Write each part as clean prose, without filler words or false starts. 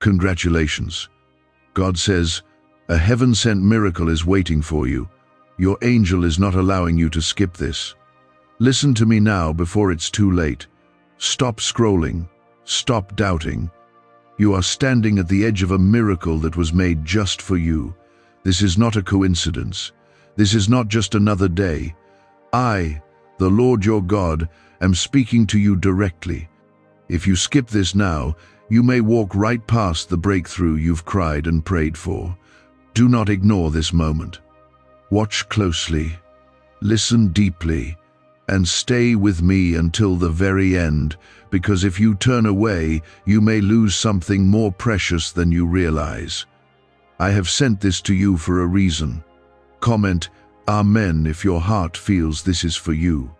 Congratulations. God says, a heaven-sent miracle is waiting for you. Your angel is not allowing you to skip this. Listen to me now before it's too late. Stop scrolling. Stop doubting. You are standing at the edge of a miracle that was made just for you. This is not a coincidence. This is not just another day. I, the Lord your God, am speaking to you directly. If you skip this now, you may walk right past the breakthrough you've cried and prayed for. Do not ignore this moment. Watch closely, listen deeply, and stay with me until the very end, because if you turn away, you may lose something more precious than you realize. I have sent this to you for a reason. Comment, Amen, if your heart feels this is for you.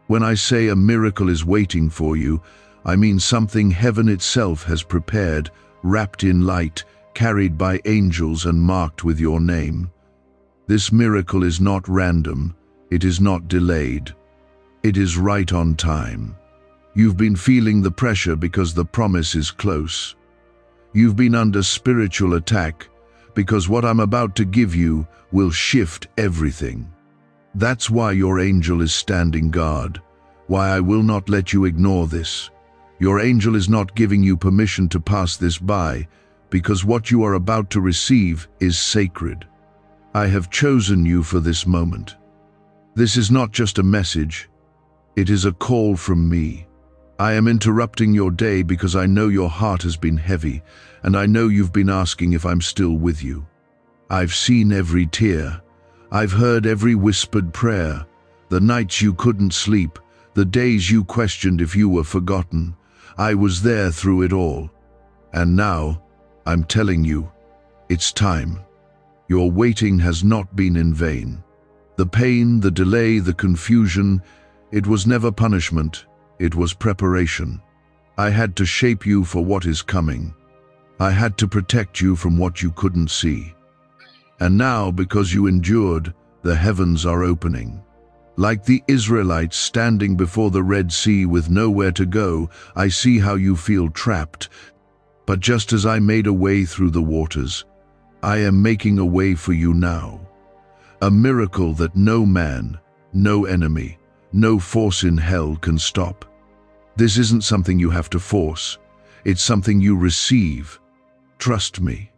When I say a miracle is waiting for you, I mean something heaven itself has prepared, wrapped in light, carried by angels and marked with your name. This miracle is not random, it is not delayed. It is right on time. You've been feeling the pressure because the promise is close. You've been under spiritual attack because what I'm about to give you will shift everything. That's why your angel is standing guard, why I will not let you ignore this. Your angel is not giving you permission to pass this by, because what you are about to receive is sacred. I have chosen you for this moment. This is not just a message, it is a call from me. I am interrupting your day because I know your heart has been heavy, and I know you've been asking if I'm still with you. I've seen every tear. I've heard every whispered prayer, the nights you couldn't sleep, the days you questioned if you were forgotten. I was there through it all. And now, I'm telling you, it's time. Your waiting has not been in vain. The pain, the delay, the confusion, it was never punishment, it was preparation. I had to shape you for what is coming. I had to protect you from what you couldn't see. And now, because you endured, the heavens are opening. Like the Israelites standing before the Red Sea with nowhere to go, I see how you feel trapped. But just as I made a way through the waters, I am making a way for you now. A miracle that no man, no enemy, no force in hell can stop. This isn't something you have to force. It's something you receive. Trust me.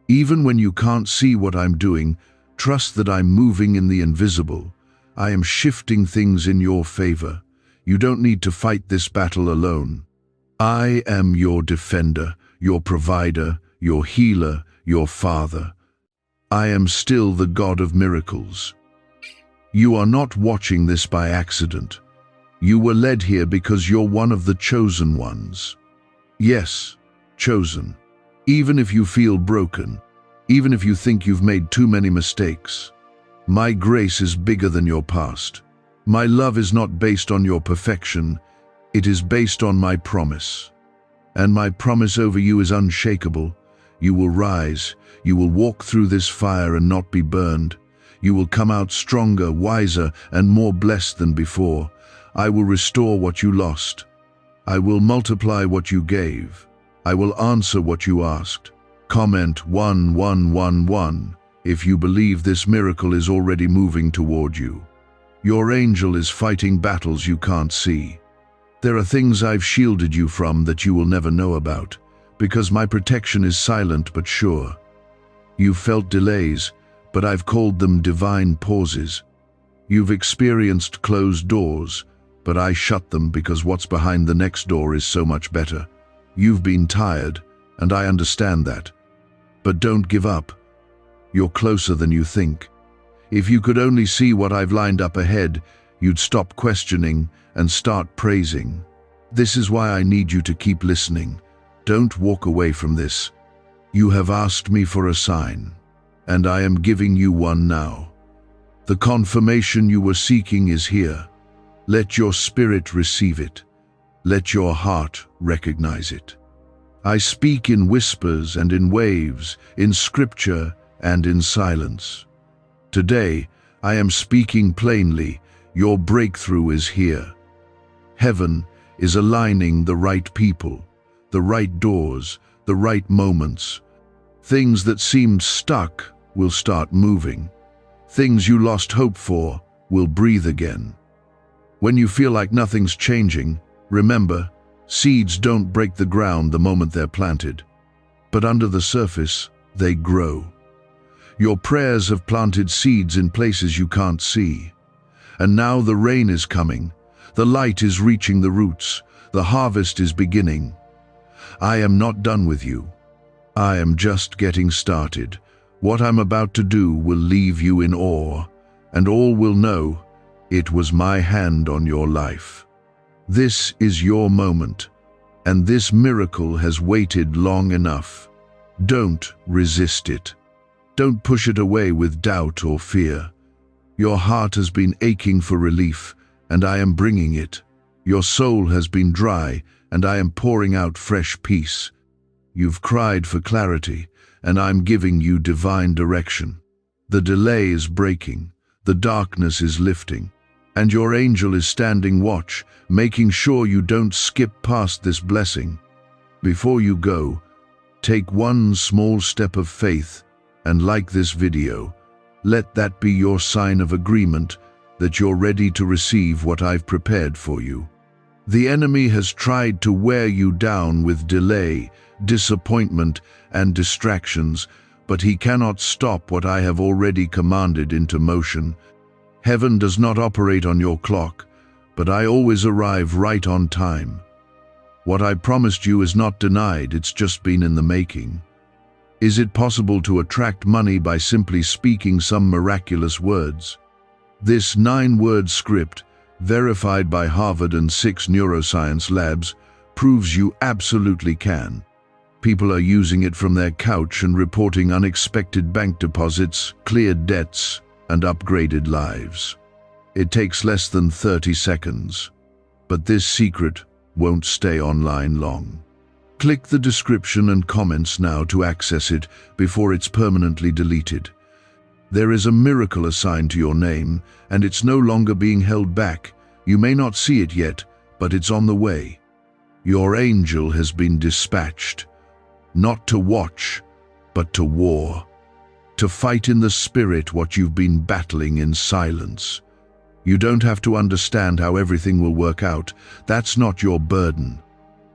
Even when you can't see what I'm doing, trust that I'm moving in the invisible. I am shifting things in your favor. You don't need to fight this battle alone. I am your defender, your provider, your healer, your father. I am still the God of miracles. You are not watching this by accident. You were led here because you're one of the chosen ones. Yes, chosen. Even if you feel broken, even if you think you've made too many mistakes, my grace is bigger than your past. My love is not based on your perfection, it is based on my promise. And my promise over you is unshakable. You will rise, you will walk through this fire and not be burned. You will come out stronger, wiser, and more blessed than before. I will restore what you lost. I will multiply what you gave. I will answer what you asked. Comment 1111 if you believe this miracle is already moving toward you. Your angel is fighting battles you can't see. There are things I've shielded you from that you will never know about, because my protection is silent but sure. You've felt delays, but I've called them divine pauses. You've experienced closed doors, but I shut them because what's behind the next door is so much better. You've been tired, and I understand that. But don't give up. You're closer than you think. If you could only see what I've lined up ahead, you'd stop questioning and start praising. This is why I need you to keep listening. Don't walk away from this. You have asked me for a sign, and I am giving you one now. The confirmation you were seeking is here. Let your spirit receive it. Let your heart recognize it. I speak in whispers and in waves, in scripture and in silence. Today, I am speaking plainly. Your breakthrough is here. Heaven is aligning the right people, the right doors, the right moments. Things that seemed stuck will start moving. Things you lost hope for will breathe again. When you feel like nothing's changing, remember, seeds don't break the ground the moment they're planted. But under the surface, they grow. Your prayers have planted seeds in places you can't see. And now the rain is coming, the light is reaching the roots, the harvest is beginning. I am not done with you. I am just getting started. What I'm about to do will leave you in awe, and all will know it was my hand on your life. This is your moment, and this miracle has waited long enough. Don't resist it. Don't push it away with doubt or fear. Your heart has been aching for relief, and I am bringing it. Your soul has been dry, and I am pouring out fresh peace. You've cried for clarity, and I'm giving you divine direction. The delay is breaking, the darkness is lifting, and your angel is standing watch, making sure you don't skip past this blessing. Before you go, take one small step of faith, and like this video, let that be your sign of agreement that you're ready to receive what I've prepared for you. The enemy has tried to wear you down with delay, disappointment, and distractions, but he cannot stop what I have already commanded into motion. Heaven does not operate on your clock, but I always arrive right on time. What I promised you is not denied, it's just been in the making. Is it possible to attract money by simply speaking some miraculous words? This 9-word script, verified by Harvard and 6 neuroscience labs, proves you absolutely can. People are using it from their couch and reporting unexpected bank deposits, cleared debts, and upgraded lives. It takes less than 30 seconds. But this secret won't stay online long. Click the description and comments now to access it before it's permanently deleted. There is a miracle assigned to your name, and it's no longer being held back. You may not see it yet, but it's on the way. Your angel has been dispatched, not to watch, but to war, to fight in the spirit what you've been battling in silence. You don't have to understand how everything will work out. That's not your burden.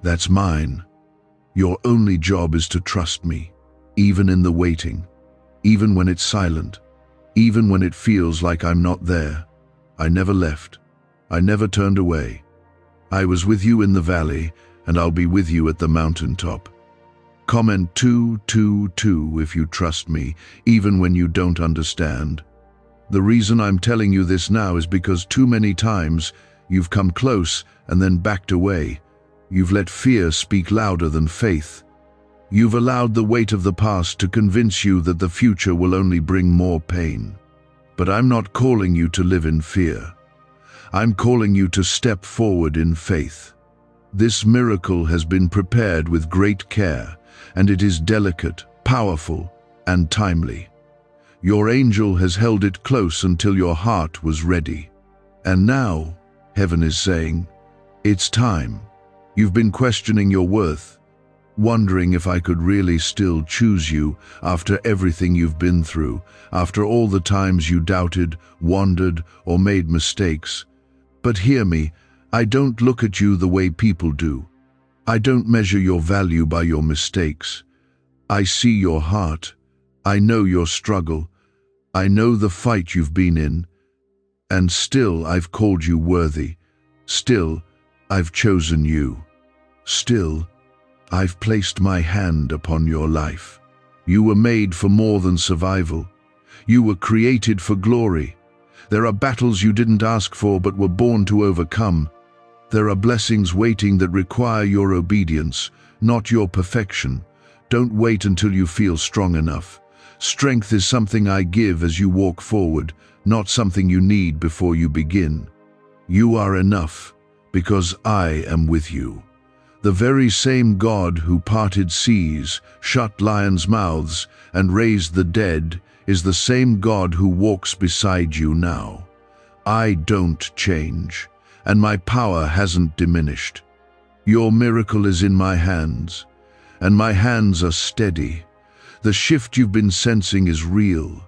That's mine. Your only job is to trust me, even in the waiting, even when it's silent, even when it feels like I'm not there. I never left. I never turned away. I was with you in the valley, and I'll be with you at the mountaintop. Comment 222 if you trust me, even when you don't understand. The reason I'm telling you this now is because too many times you've come close and then backed away. You've let fear speak louder than faith. You've allowed the weight of the past to convince you that the future will only bring more pain. But I'm not calling you to live in fear. I'm calling you to step forward in faith. This miracle has been prepared with great care, and it is delicate, powerful, and timely. Your angel has held it close until your heart was ready. And now, heaven is saying, it's time. You've been questioning your worth, wondering if I could really still choose you after everything you've been through, after all the times you doubted, wandered, or made mistakes. But hear me, I don't look at you the way people do. I don't measure your value by your mistakes. I see your heart. I know your struggle. I know the fight you've been in. And still I've called you worthy. Still, I've chosen you. Still, I've placed my hand upon your life. You were made for more than survival. You were created for glory. There are battles you didn't ask for but were born to overcome. There are blessings waiting that require your obedience, not your perfection. Don't wait until you feel strong enough. Strength is something I give as you walk forward, not something you need before you begin. You are enough, because I am with you. The very same God who parted seas, shut lions' mouths, and raised the dead is the same God who walks beside you now. I don't change, and my power hasn't diminished. Your miracle is in my hands, and my hands are steady. The shift you've been sensing is real.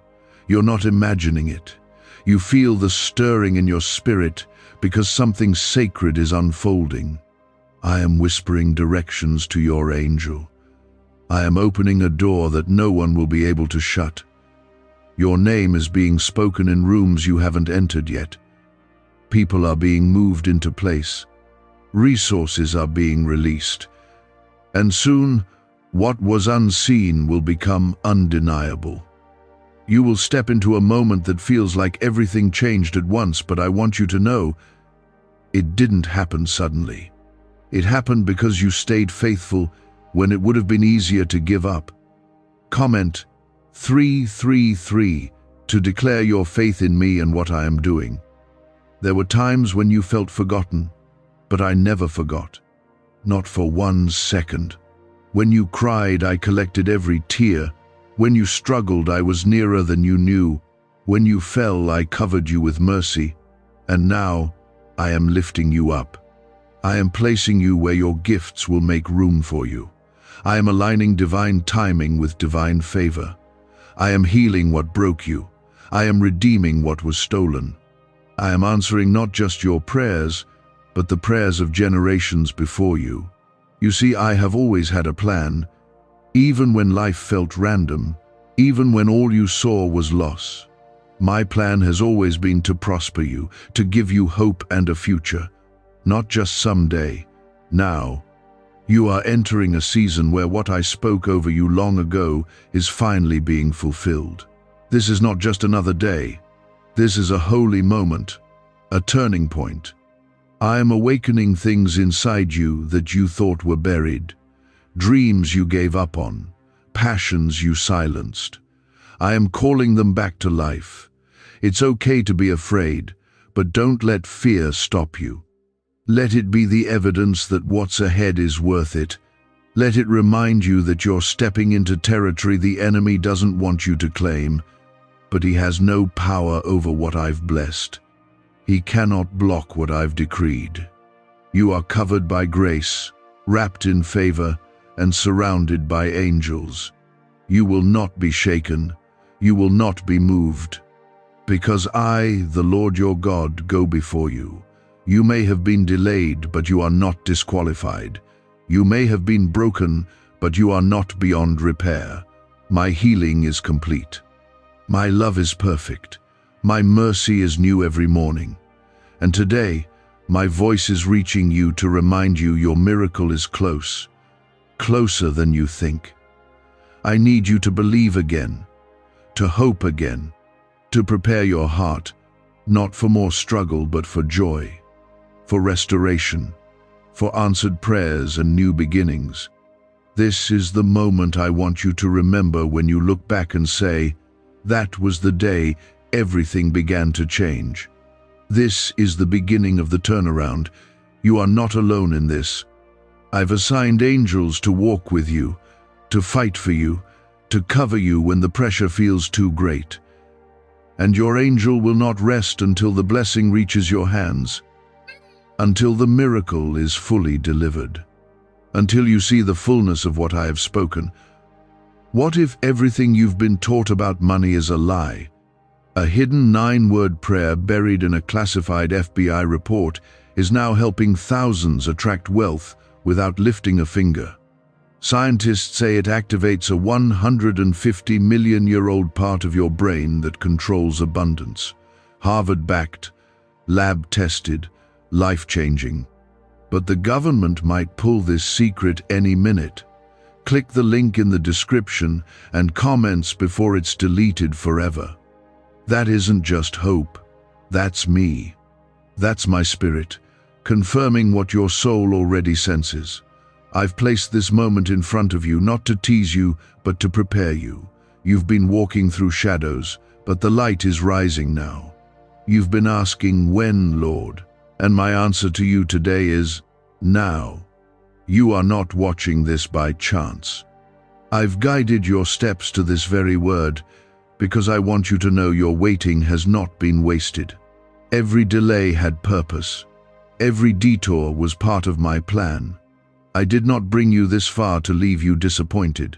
You're not imagining it. You feel the stirring in your spirit because something sacred is unfolding. I am whispering directions to your angel. I am opening a door that no one will be able to shut. Your name is being spoken in rooms you haven't entered yet. People are being moved into place. Resources are being released. And soon, what was unseen will become undeniable. You will step into a moment that feels like everything changed at once, but I want you to know, it didn't happen suddenly. It happened because you stayed faithful when it would have been easier to give up. Comment 333 to declare your faith in me and what I am doing. There were times when you felt forgotten, but I never forgot. Not for 1 second. When you cried, I collected every tear. When you struggled, I was nearer than you knew. When you fell, I covered you with mercy. And now, I am lifting you up. I am placing you where your gifts will make room for you. I am aligning divine timing with divine favor. I am healing what broke you. I am redeeming what was stolen. I am answering not just your prayers, but the prayers of generations before you. You see, I have always had a plan, even when life felt random, even when all you saw was loss. My plan has always been to prosper you, to give you hope and a future, not just someday, now. You are entering a season where what I spoke over you long ago is finally being fulfilled. This is not just another day. This is a holy moment, a turning point. I am awakening things inside you that you thought were buried, dreams you gave up on, passions you silenced. I am calling them back to life. It's okay to be afraid, but don't let fear stop you. Let it be the evidence that what's ahead is worth it. Let it remind you that you're stepping into territory the enemy doesn't want you to claim, but he has no power over what I've blessed. He cannot block what I've decreed. You are covered by grace, wrapped in favor, and surrounded by angels. You will not be shaken. You will not be moved. Because I, the Lord your God, go before you. You may have been delayed, but you are not disqualified. You may have been broken, but you are not beyond repair. My healing is complete. My love is perfect. My mercy is new every morning. And today, my voice is reaching you to remind you your miracle is close, closer than you think. I need you to believe again, to hope again, to prepare your heart, not for more struggle but for joy, for restoration, for answered prayers and new beginnings. This is the moment I want you to remember when you look back and say, that was the day everything began to change. This is the beginning of the turnaround. You are not alone in this. I've assigned angels to walk with you, to fight for you, to cover you when the pressure feels too great. And your angel will not rest until the blessing reaches your hands, until the miracle is fully delivered, until you see the fullness of what I have spoken. What if everything you've been taught about money is a lie? A hidden 9-word prayer buried in a classified FBI report is now helping thousands attract wealth without lifting a finger. Scientists say it activates a 150-million-year-old part of your brain that controls abundance. Harvard-backed, lab-tested, life-changing. But the government might pull this secret any minute. Click the link in the description and comments before it's deleted forever. That isn't just hope. That's me. That's my spirit, confirming what your soul already senses. I've placed this moment in front of you not to tease you, but to prepare you. You've been walking through shadows, but the light is rising now. You've been asking, when, Lord? And my answer to you today is, now. You are not watching this by chance. I've guided your steps to this very word because I want you to know your waiting has not been wasted. Every delay had purpose. Every detour was part of my plan. I did not bring you this far to leave you disappointed.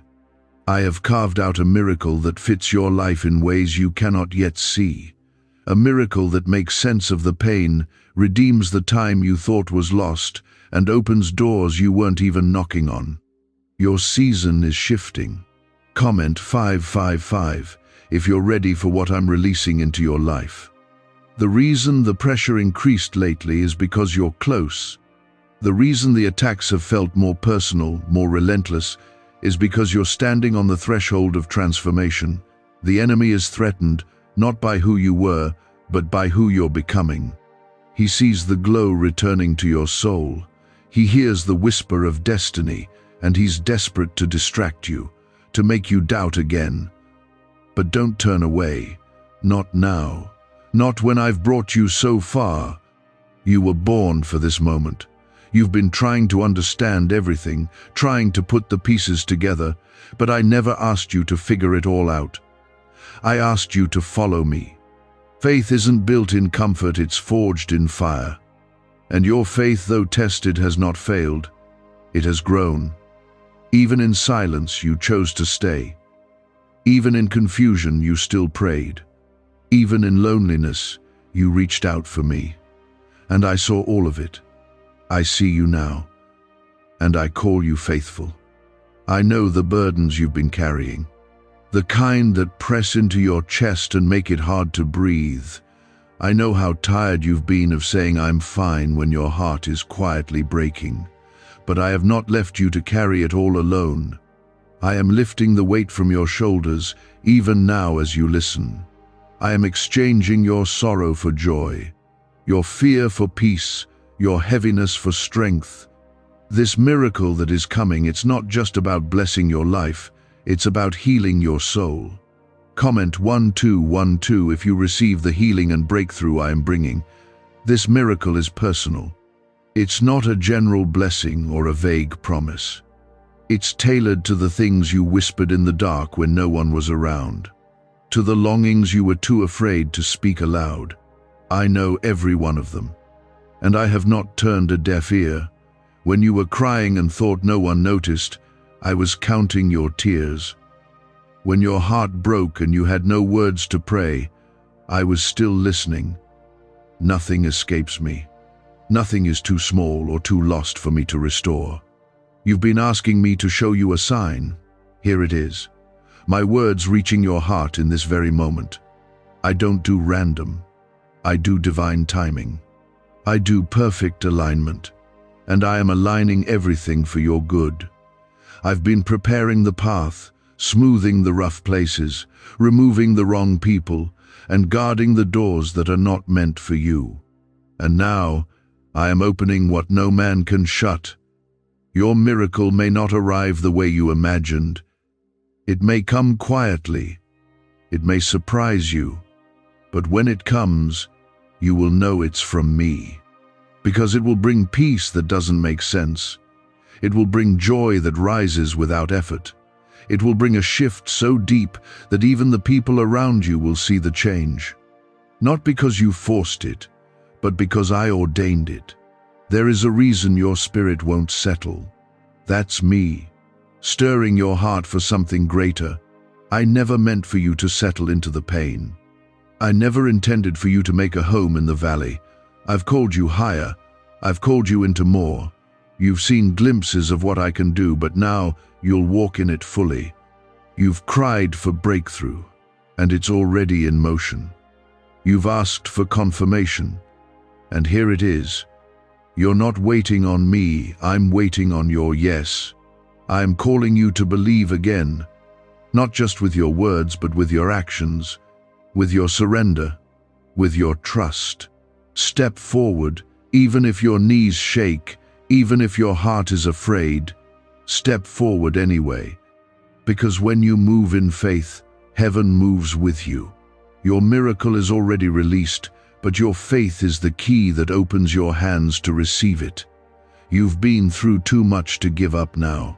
I have carved out a miracle that fits your life in ways you cannot yet see. A miracle that makes sense of the pain, redeems the time you thought was lost, and opens doors you weren't even knocking on. Your season is shifting. Comment 555 if you're ready for what I'm releasing into your life. The reason the pressure increased lately is because you're close. The reason the attacks have felt more personal, more relentless, is because you're standing on the threshold of transformation. The enemy is threatened, not by who you were, but by who you're becoming. He sees the glow returning to your soul. He hears the whisper of destiny, and he's desperate to distract you, to make you doubt again. But don't turn away. Not now. Not when I've brought you so far. You were born for this moment. You've been trying to understand everything, trying to put the pieces together, but I never asked you to figure it all out. I asked you to follow me. Faith isn't built in comfort, it's forged in fire. And your faith, though tested, has not failed. It has grown. Even in silence, you chose to stay. Even in confusion, you still prayed. Even in loneliness, you reached out for me. And I saw all of it. I see you now, and I call you faithful. I know the burdens you've been carrying, the kind that press into your chest and make it hard to breathe. I know how tired you've been of saying I'm fine when your heart is quietly breaking. But I have not left you to carry it all alone. I am lifting the weight from your shoulders, even now as you listen. I am exchanging your sorrow for joy, your fear for peace, your heaviness for strength. This miracle that is coming, it's not just about blessing your life, it's about healing your soul. Comment 1212 if you receive the healing and breakthrough I am bringing. This miracle is personal. It's not a general blessing or a vague promise. It's tailored to the things you whispered in the dark when no one was around, to the longings you were too afraid to speak aloud. I know every one of them. And I have not turned a deaf ear. When you were crying and thought no one noticed, I was counting your tears. When your heart broke and you had no words to pray, I was still listening. Nothing escapes me. Nothing is too small or too lost for me to restore. You've been asking me to show you a sign. Here it is. My words reaching your heart in this very moment. I don't do random. I do divine timing. I do perfect alignment, and I am aligning everything for your good. I've been preparing the path, smoothing the rough places, removing the wrong people, and guarding the doors that are not meant for you. And now, I am opening what no man can shut. Your miracle may not arrive the way you imagined. It may come quietly. It may surprise you. But when it comes, you will know it's from me. Because it will bring peace that doesn't make sense. It will bring joy that rises without effort. It will bring a shift so deep that even the people around you will see the change. Not because you forced it, but because I ordained it. There is a reason your spirit won't settle. That's me, stirring your heart for something greater. I never meant for you to settle into the pain. I never intended for you to make a home in the valley. I've called you higher. I've called you into more. You've seen glimpses of what I can do, but now you'll walk in it fully. You've cried for breakthrough, and it's already in motion. You've asked for confirmation, and here it is. You're not waiting on me, I'm waiting on your yes. I'm calling you to believe again, not just with your words, but with your actions, with your surrender, with your trust. Step forward, even if your knees shake, even if your heart is afraid. Step forward anyway, because when you move in faith, heaven moves with you. Your miracle is already released, but your faith is the key that opens your hands to receive it. You've been through too much to give up now.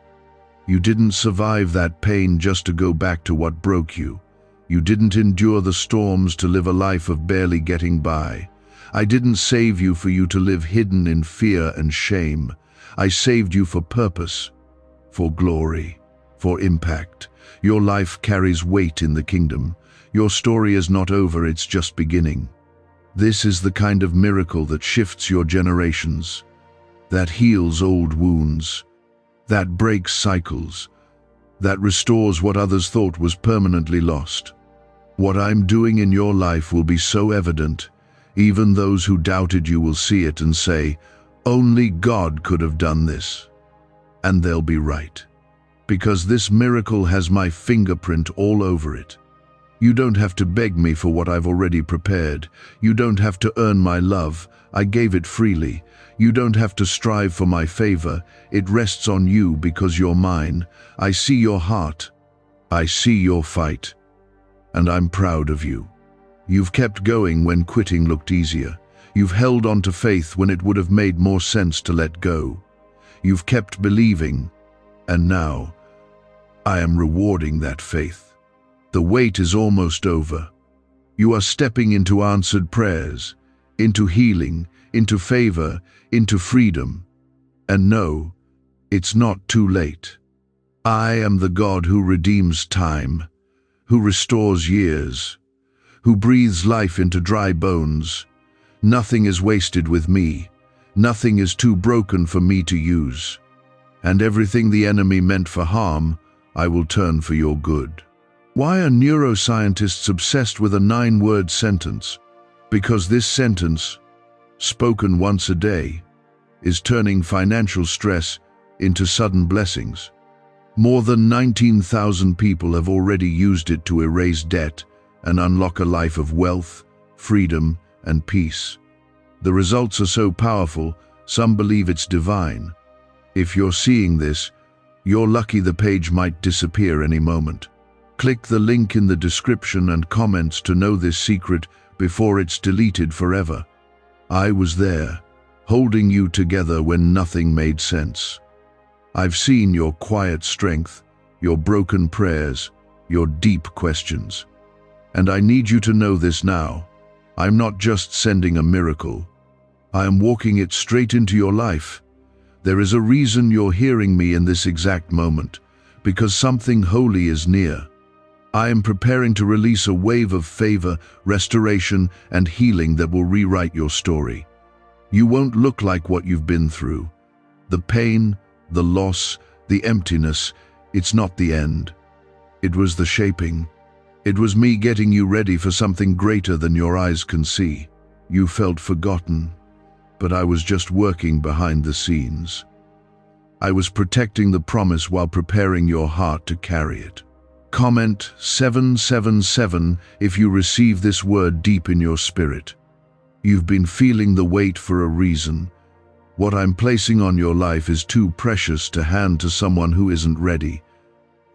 You didn't survive that pain just to go back to what broke you. You didn't endure the storms to live a life of barely getting by. I didn't save you for you to live hidden in fear and shame. I saved you for purpose, for glory, for impact. Your life carries weight in the kingdom. Your story is not over, it's just beginning. This is the kind of miracle that shifts your generations, that heals old wounds, that breaks cycles, that restores what others thought was permanently lost. What I'm doing in your life will be so evident, even those who doubted you will see it and say, "Only God could have done this." And they'll be right, because this miracle has my fingerprint all over it. You don't have to beg me for what I've already prepared. You don't have to earn my love. I gave it freely. You don't have to strive for my favor. It rests on you because you're mine. I see your heart. I see your fight. And I'm proud of you. You've kept going when quitting looked easier. You've held on to faith when it would have made more sense to let go. You've kept believing. And now, I am rewarding that faith. The wait is almost over. You are stepping into answered prayers, into healing, into favor, into freedom. And no, it's not too late. I am the God who redeems time, who restores years, who breathes life into dry bones. Nothing is wasted with me. Nothing is too broken for me to use. And everything the enemy meant for harm, I will turn for your good. Why are neuroscientists obsessed with a 9-word sentence? Because this sentence, spoken once a day, is turning financial stress into sudden blessings. More than 19,000 people have already used it to erase debt and unlock a life of wealth, freedom, and peace. The results are so powerful, some believe it's divine. If you're seeing this, you're lucky. The page might disappear any moment. Click the link in the description and comments to know this secret before it's deleted forever. I was there, holding you together when nothing made sense. I've seen your quiet strength, your broken prayers, your deep questions. And I need you to know this now. I'm not just sending a miracle. I am walking it straight into your life. There is a reason you're hearing me in this exact moment, because something holy is near. I am preparing to release a wave of favor, restoration, and healing that will rewrite your story. You won't look like what you've been through. The pain, the loss, the emptiness, it's not the end. It was the shaping. It was me getting you ready for something greater than your eyes can see. You felt forgotten, but I was just working behind the scenes. I was protecting the promise while preparing your heart to carry it. Comment 777 if you receive this word deep in your spirit. You've been feeling the weight for a reason. What I'm placing on your life is too precious to hand to someone who isn't ready.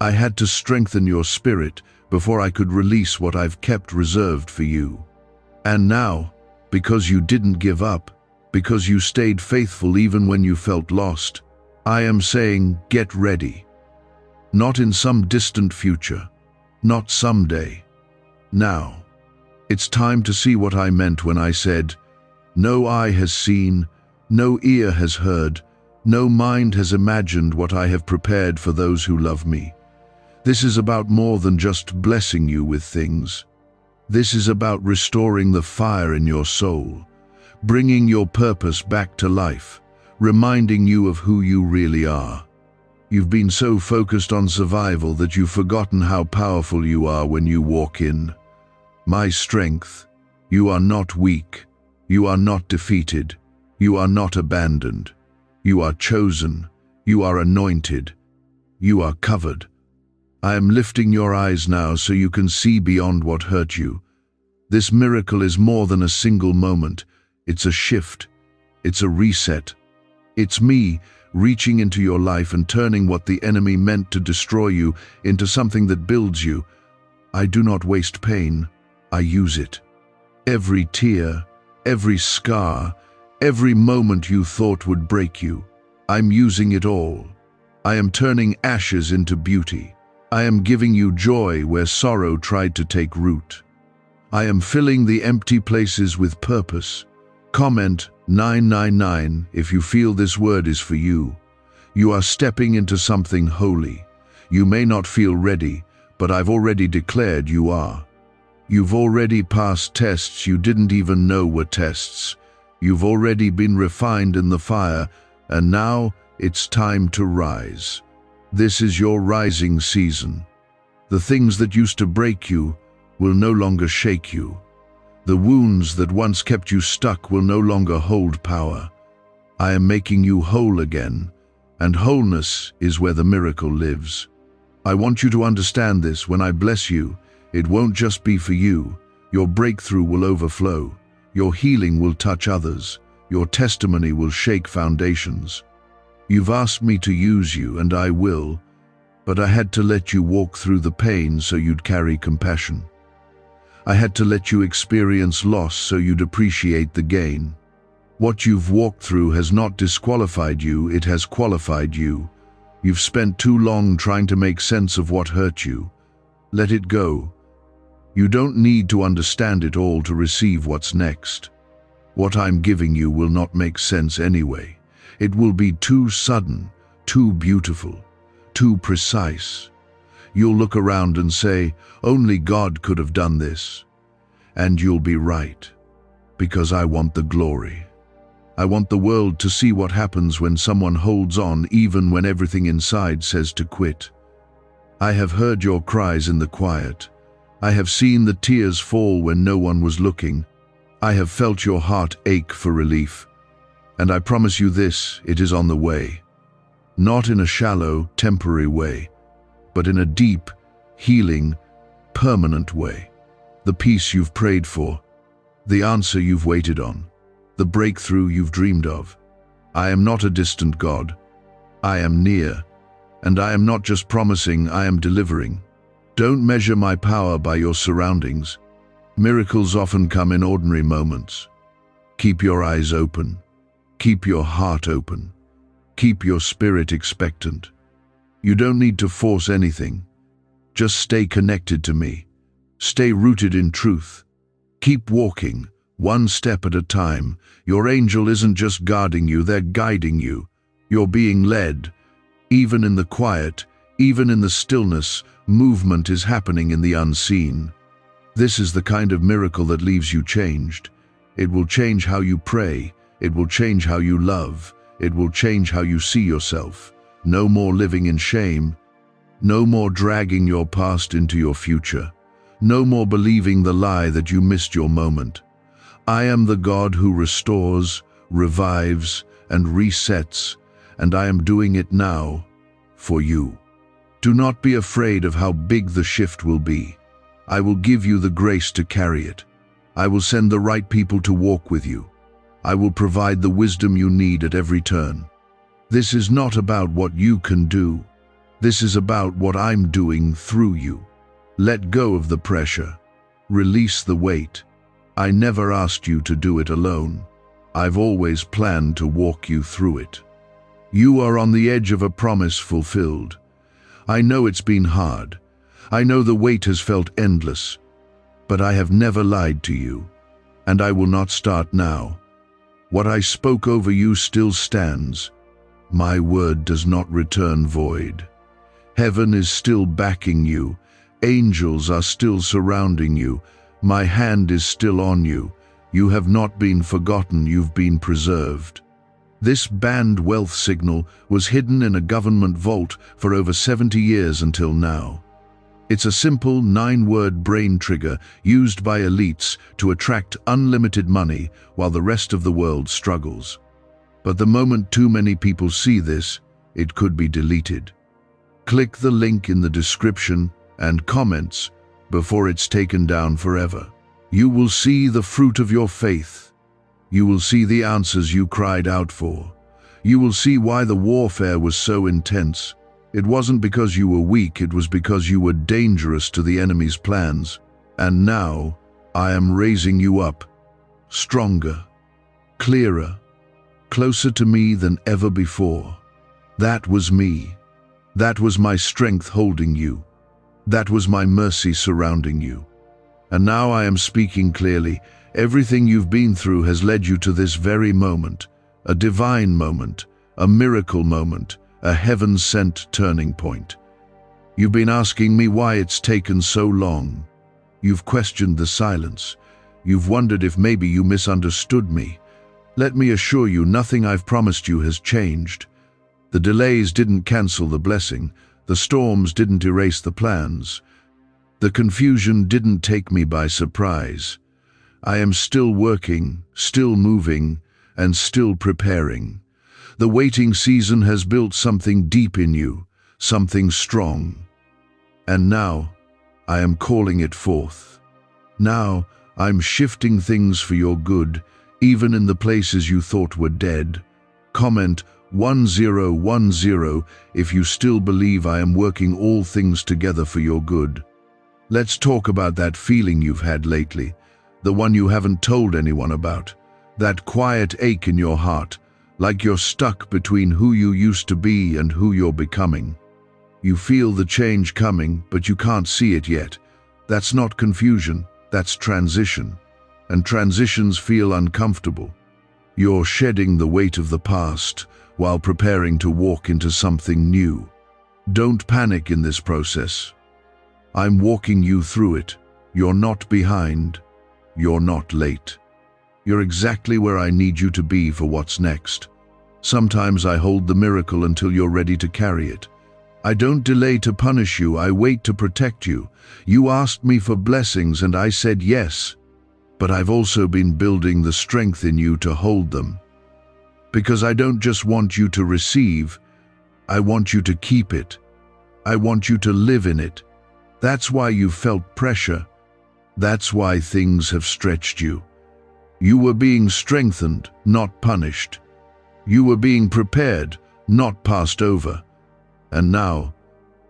I had to strengthen your spirit before I could release what I've kept reserved for you. And now, because you didn't give up, because you stayed faithful even when you felt lost, I am saying, get ready. Not in some distant future, not someday. Now. It's time to see what I meant when I said, no eye has seen, no ear has heard, no mind has imagined what I have prepared for those who love me. This is about more than just blessing you with things. This is about restoring the fire in your soul, bringing your purpose back to life, reminding you of who you really are. You've been so focused on survival that you've forgotten how powerful you are when you walk in. My strength. You are not weak. You are not defeated. You are not abandoned. You are chosen. You are anointed. You are covered. I am lifting your eyes now so you can see beyond what hurt you. This miracle is more than a single moment. It's a shift. It's a reset. It's me reaching into your life and turning what the enemy meant to destroy you into something that builds you. I do not waste pain. I use it. Every tear, every scar, every moment you thought would break you, I'm using it all. I am turning ashes into beauty. I am giving you joy where sorrow tried to take root. I am filling the empty places with purpose. Comment, 999. If you feel this word is for you, you are stepping into something holy. You may not feel ready, but I've already declared you are. You've already passed tests you didn't even know were tests. You've already been refined in the fire, and now it's time to rise. This is your rising season. The things that used to break you will no longer shake you. The wounds that once kept you stuck will no longer hold power. I am making you whole again, and wholeness is where the miracle lives. I want you to understand this. When I bless you, it won't just be for you. Your breakthrough will overflow. Your healing will touch others. Your testimony will shake foundations. You've asked me to use you, and I will, but I had to let you walk through the pain so you'd carry compassion. I had to let you experience loss so you'd appreciate the gain. What you've walked through has not disqualified you, it has qualified you. You've spent too long trying to make sense of what hurt you. Let it go. You don't need to understand it all to receive what's next. What I'm giving you will not make sense anyway. It will be too sudden, too beautiful, too precise. You'll look around and say, only God could have done this. And you'll be right, because I want the glory. I want the world to see what happens when someone holds on even when everything inside says to quit. I have heard your cries in the quiet. I have seen the tears fall when no one was looking. I have felt your heart ache for relief. And I promise you this, it is on the way. Not in a shallow, temporary way, but in a deep, healing, permanent way. The peace you've prayed for, the answer you've waited on, the breakthrough you've dreamed of. I am not a distant God. I am near, and I am not just promising, I am delivering. Don't measure my power by your surroundings. Miracles often come in ordinary moments. Keep your eyes open. Keep your heart open. Keep your spirit expectant. You don't need to force anything. Just stay connected to me. Stay rooted in truth. Keep walking, one step at a time. Your angel isn't just guarding you, they're guiding you. You're being led. Even in the quiet, even in the stillness, movement is happening in the unseen. This is the kind of miracle that leaves you changed. It will change how you pray. It will change how you love. It will change how you see yourself. No more living in shame. No more dragging your past into your future. No more believing the lie that you missed your moment. I am the God who restores, revives, and resets, and I am doing it now for you. Do not be afraid of how big the shift will be. I will give you the grace to carry it. I will send the right people to walk with you. I will provide the wisdom you need at every turn. This is not about what you can do. This is about what I'm doing through you. Let go of the pressure. Release the weight. I never asked you to do it alone. I've always planned to walk you through it. You are on the edge of a promise fulfilled. I know it's been hard. I know the weight has felt endless. But I have never lied to you, and I will not start now. What I spoke over you still stands. My word does not return void. Heaven is still backing you. Angels are still surrounding you. My hand is still on you. You have not been forgotten, you've been preserved. This banned wealth signal was hidden in a government vault for over 70 years until now. It's a simple 9-word brain trigger used by elites to attract unlimited money while the rest of the world struggles. But the moment too many people see this, it could be deleted. Click the link in the description and comments before it's taken down forever. You will see the fruit of your faith. You will see the answers you cried out for. You will see why the warfare was so intense. It wasn't because you were weak, it was because you were dangerous to the enemy's plans. And now, I am raising you up, stronger, clearer, closer to me than ever before. That was me. That was my strength holding you. That was my mercy surrounding you. And now I am speaking clearly. Everything you've been through has led you to this very moment, a divine moment, a miracle moment, a heaven-sent turning point. You've been asking me why it's taken so long. You've questioned the silence. You've wondered if maybe you misunderstood me. Let me assure you, nothing I've promised you has changed. The delays didn't cancel the blessing. The storms didn't erase the plans. The confusion didn't take me by surprise. I am still working, still moving, and still preparing. The waiting season has built something deep in you, something strong. And now, I am calling it forth. Now, I'm shifting things for your good, even in the places you thought were dead. Comment 1010 if you still believe I am working all things together for your good. Let's talk about that feeling you've had lately, the one you haven't told anyone about, that quiet ache in your heart, like you're stuck between who you used to be and who you're becoming. You feel the change coming, but you can't see it yet. That's not confusion, that's transition. And transitions feel uncomfortable. You're shedding the weight of the past while preparing to walk into something new. Don't panic in this process. I'm walking you through it. You're not behind. You're not late. You're exactly where I need you to be for what's next. Sometimes I hold the miracle until you're ready to carry it. I don't delay to punish you, I wait to protect you. You asked me for blessings and I said yes. But I've also been building the strength in you to hold them. Because I don't just want you to receive, I want you to keep it. I want you to live in it. That's why you felt pressure. That's why things have stretched you. You were being strengthened, not punished. You were being prepared, not passed over. And now,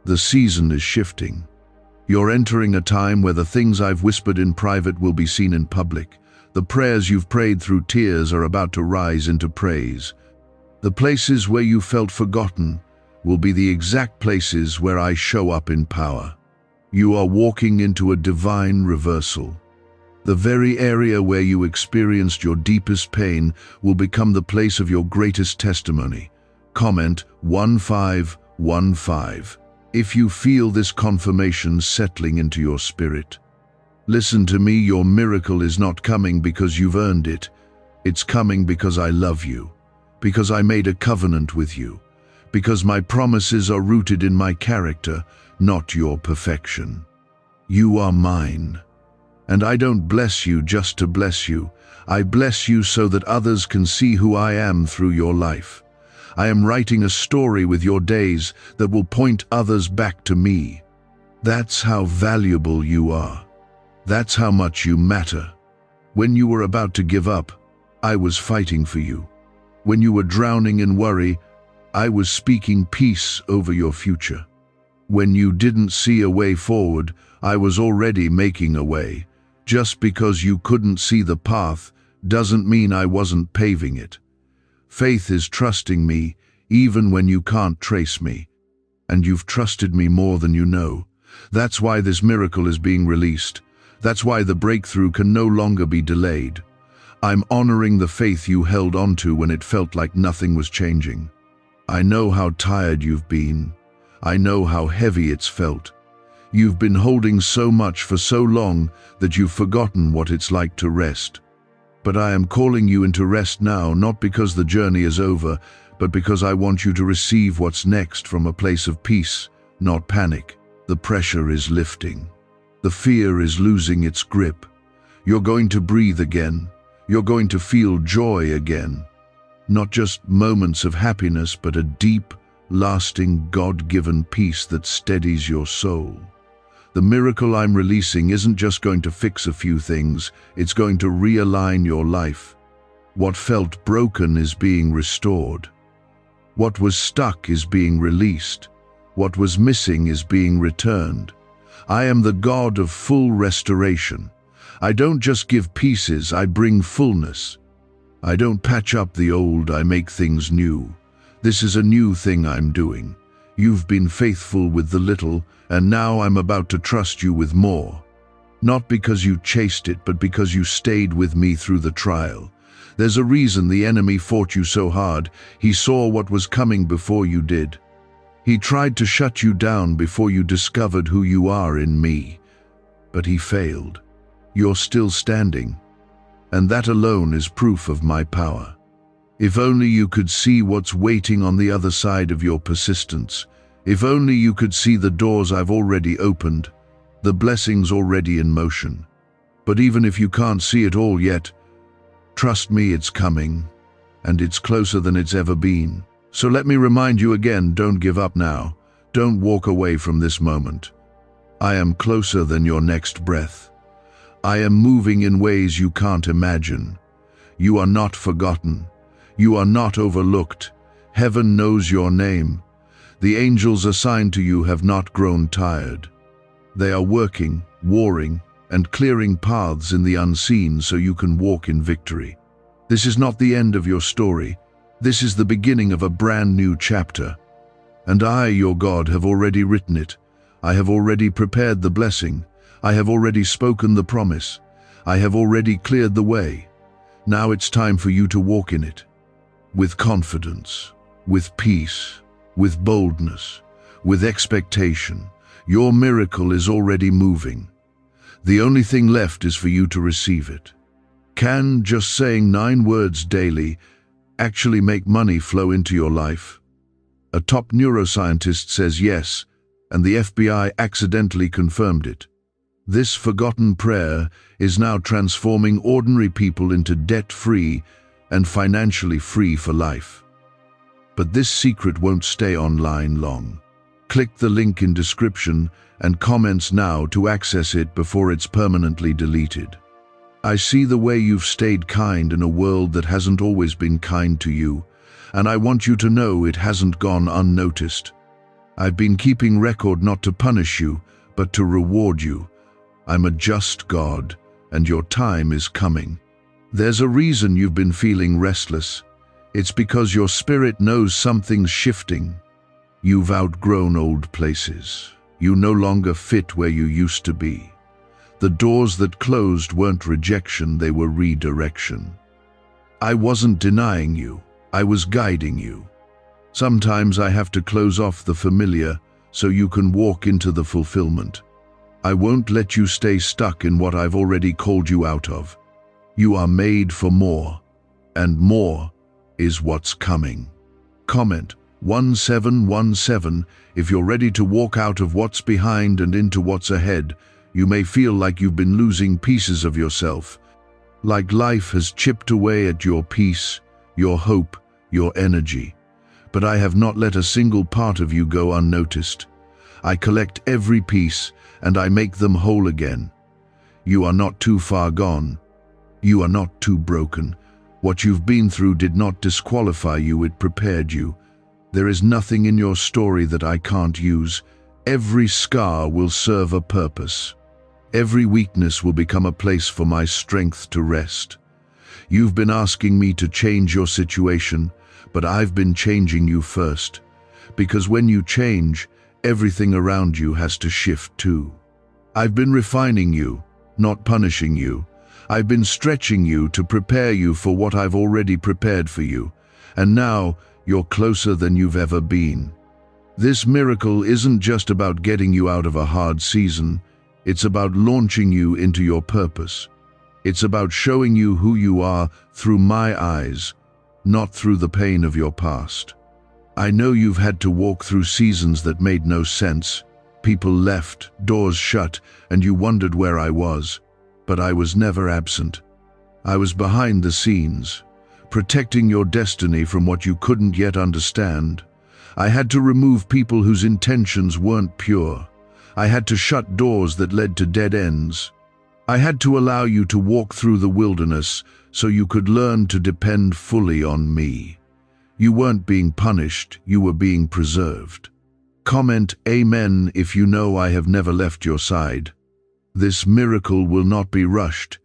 the season is shifting. You're entering a time where the things I've whispered in private will be seen in public. The prayers you've prayed through tears are about to rise into praise. The places where you felt forgotten will be the exact places where I show up in power. You are walking into a divine reversal. The very area where you experienced your deepest pain will become the place of your greatest testimony. Comment 1515 if you feel this confirmation settling into your spirit. Listen to me, your miracle is not coming because you've earned it. It's coming because I love you, because I made a covenant with you, because my promises are rooted in my character, not your perfection. You are mine. And I don't bless you just to bless you. I bless you so that others can see who I am through your life. I am writing a story with your days that will point others back to me. That's how valuable you are. That's how much you matter. When you were about to give up, I was fighting for you. When you were drowning in worry, I was speaking peace over your future. When you didn't see a way forward, I was already making a way. Just because you couldn't see the path doesn't mean I wasn't paving it. Faith is trusting me even when you can't trace me. And you've trusted me more than you know. That's why this miracle is being released. That's why the breakthrough can no longer be delayed. I'm honoring the faith you held onto when it felt like nothing was changing. I know how tired you've been. I know how heavy it's felt. You've been holding so much for so long that you've forgotten what it's like to rest. But I am calling you into rest now, not because the journey is over, but because I want you to receive what's next from a place of peace, not panic. The pressure is lifting. The fear is losing its grip. You're going to breathe again. You're going to feel joy again. Not just moments of happiness, but a deep, lasting, God-given peace that steadies your soul. The miracle I'm releasing isn't just going to fix a few things, it's going to realign your life. What felt broken is being restored. What was stuck is being released. What was missing is being returned. I am the God of full restoration. I don't just give pieces, I bring fullness. I don't patch up the old, I make things new. This is a new thing I'm doing. You've been faithful with the little, and now I'm about to trust you with more. Not because you chased it, but because you stayed with me through the trial. There's a reason the enemy fought you so hard. He saw what was coming before you did. He tried to shut you down before you discovered who you are in me. But he failed. You're still standing. And that alone is proof of my power. If only you could see what's waiting on the other side of your persistence. If only you could see the doors I've already opened, the blessings already in motion. But even if you can't see it all yet, trust me, it's coming, and it's closer than it's ever been. So let me remind you again, don't give up now. Don't walk away from this moment. I am closer than your next breath. I am moving in ways you can't imagine. You are not forgotten. You are not overlooked. Heaven knows your name. The angels assigned to you have not grown tired. They are working, warring, and clearing paths in the unseen so you can walk in victory. This is not the end of your story. This is the beginning of a brand new chapter. And I, your God, have already written it. I have already prepared the blessing. I have already spoken the promise. I have already cleared the way. Now it's time for you to walk in it. With confidence, with peace, with boldness, with expectation. Your miracle is already moving. The only thing left is for you to receive it. Can just saying 9 words daily actually make money flow into your life? A top neuroscientist says yes, and the FBI accidentally confirmed it. This forgotten prayer is now transforming ordinary people into debt-free and financially free for life. But this secret won't stay online long. Click the link in description and comments now to access it before it's permanently deleted. I see the way you've stayed kind in a world that hasn't always been kind to you, and I want you to know it hasn't gone unnoticed. I've been keeping record not to punish you, but to reward you. I'm a just God, and your time is coming. There's a reason you've been feeling restless. It's because your spirit knows something's shifting. You've outgrown old places. You no longer fit where you used to be. The doors that closed weren't rejection, they were redirection. I wasn't denying you, I was guiding you. Sometimes I have to close off the familiar so you can walk into the fulfillment. I won't let you stay stuck in what I've already called you out of. You are made for more, and more is what's coming. Comment 1717 if you're ready to walk out of what's behind and into what's ahead. You may feel like you've been losing pieces of yourself, like life has chipped away at your peace, your hope, your energy. But I have not let a single part of you go unnoticed. I collect every piece and I make them whole again. You are not too far gone. You are not too broken. What you've been through did not disqualify you, it prepared you. There is nothing in your story that I can't use. Every scar will serve a purpose. Every weakness will become a place for my strength to rest. You've been asking me to change your situation, but I've been changing you first. Because when you change, everything around you has to shift too. I've been refining you, not punishing you. I've been stretching you to prepare you for what I've already prepared for you. And now, you're closer than you've ever been. This miracle isn't just about getting you out of a hard season. It's about launching you into your purpose. It's about showing you who you are through my eyes, not through the pain of your past. I know you've had to walk through seasons that made no sense. People left, doors shut, and you wondered where I was. But I was never absent. I was behind the scenes, protecting your destiny from what you couldn't yet understand. I had to remove people whose intentions weren't pure. I had to shut doors that led to dead ends. I had to allow you to walk through the wilderness so you could learn to depend fully on me. You weren't being punished, you were being preserved. Comment Amen if you know I have never left your side. This miracle will not be rushed.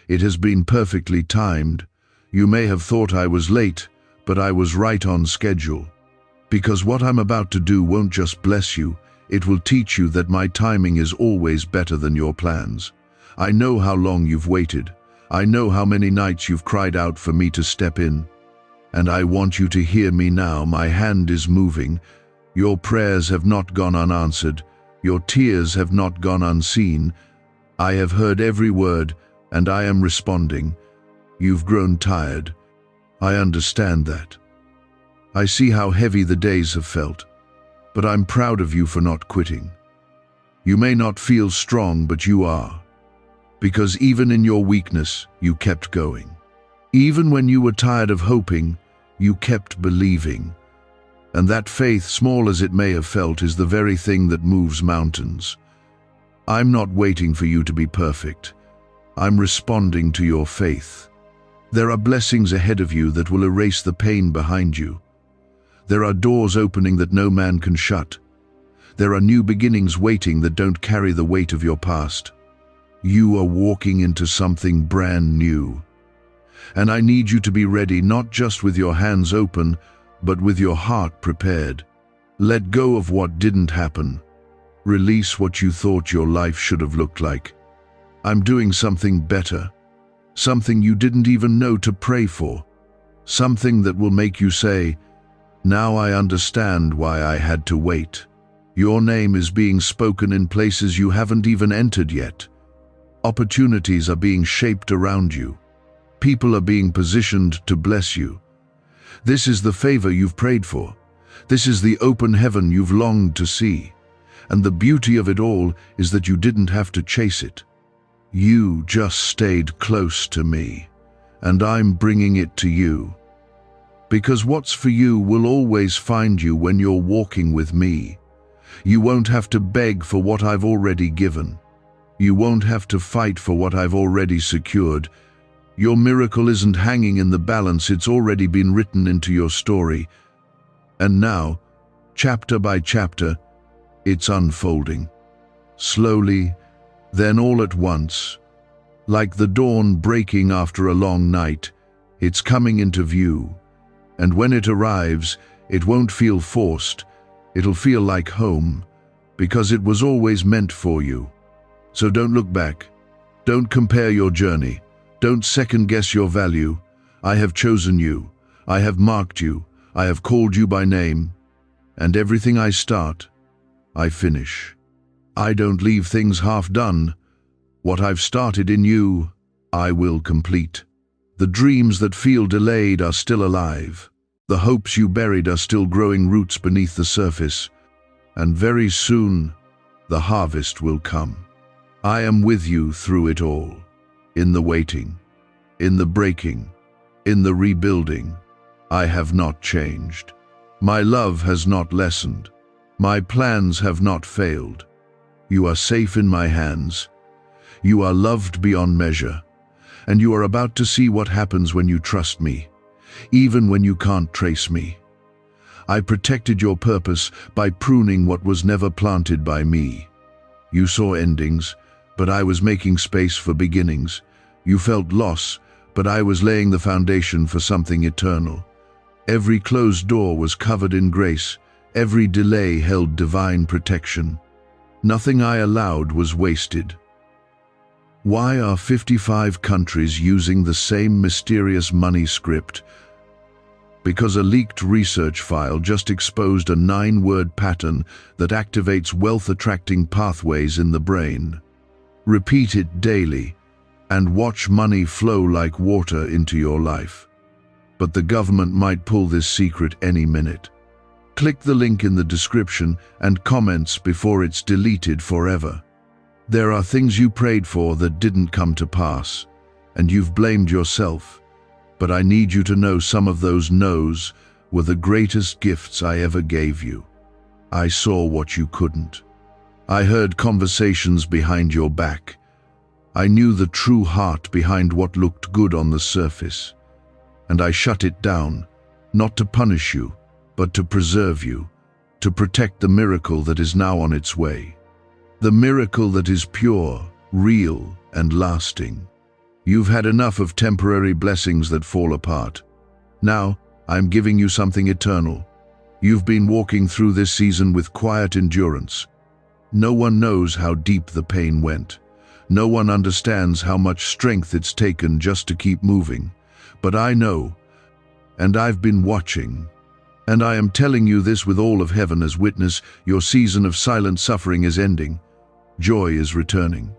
It has been perfectly timed. You may have thought I was late, but I was right on schedule. Because what I'm about to do won't just bless you, it will teach you that my timing is always better than your plans. I know how long you've waited. I know how many nights you've cried out for me to step in. And I want you to hear me now. My hand is moving. Your prayers have not gone unanswered. Your tears have not gone unseen. I have heard every word, and I am responding. You've grown tired. I understand that. I see how heavy the days have felt, but I'm proud of you for not quitting. You may not feel strong, but you are. Because even in your weakness, you kept going. Even when you were tired of hoping, you kept believing. And that faith, small as it may have felt, is the very thing that moves mountains. I'm not waiting for you to be perfect. I'm responding to your faith. There are blessings ahead of you that will erase the pain behind you. There are doors opening that no man can shut. There are new beginnings waiting that don't carry the weight of your past. You are walking into something brand new. And I need you to be ready, not just with your hands open, but with your heart prepared. Let go of what didn't happen. Release what you thought your life should have looked like. I'm doing something better. Something you didn't even know to pray for. Something that will make you say, "Now I understand why I had to wait." Your name is being spoken in places you haven't even entered yet. Opportunities are being shaped around you. People are being positioned to bless you. This is the favor you've prayed for. This is the open heaven you've longed to see. And the beauty of it all is that you didn't have to chase it. You just stayed close to me, and I'm bringing it to you. Because what's for you will always find you when you're walking with me. You won't have to beg for what I've already given. You won't have to fight for what I've already secured. Your miracle isn't hanging in the balance, it's already been written into your story. And now, chapter by chapter, it's unfolding. Slowly, then all at once. Like the dawn breaking after a long night, it's coming into view. And when it arrives, it won't feel forced. It'll feel like home, because it was always meant for you. So don't look back. Don't compare your journey. Don't second-guess your value. I have chosen you. I have marked you. I have called you by name. And everything I start, I finish. I don't leave things half done. What I've started in you, I will complete. The dreams that feel delayed are still alive. The hopes you buried are still growing roots beneath the surface. And very soon, the harvest will come. I am with you through it all. In the waiting, in the breaking, in the rebuilding, I have not changed. My love has not lessened. My plans have not failed. You are safe in my hands. You are loved beyond measure. And you are about to see what happens when you trust me, even when you can't trace me. I protected your purpose by pruning what was never planted by me. You saw endings, but I was making space for beginnings. You felt loss, but I was laying the foundation for something eternal. Every closed door was covered in grace. Every delay held divine protection. Nothing I allowed was wasted. Why are 55 countries using the same mysterious money script? Because a leaked research file just exposed a 9-word pattern that activates wealth-attracting pathways in the brain. Repeat it daily, and watch money flow like water into your life. But the government might pull this secret any minute. Click the link in the description and comments before it's deleted forever. There are things you prayed for that didn't come to pass, and you've blamed yourself. But I need you to know some of those no's were the greatest gifts I ever gave you. I saw what you couldn't. I heard conversations behind your back. I knew the true heart behind what looked good on the surface. And I shut it down, not to punish you, but to preserve you, to protect the miracle that is now on its way. The miracle that is pure, real, and lasting. You've had enough of temporary blessings that fall apart. Now, I'm giving you something eternal. You've been walking through this season with quiet endurance. No one knows how deep the pain went. No one understands how much strength it's taken just to keep moving. But I know, and I've been watching. And I am telling you this with all of heaven as witness. Your season of silent suffering is ending. Joy is returning.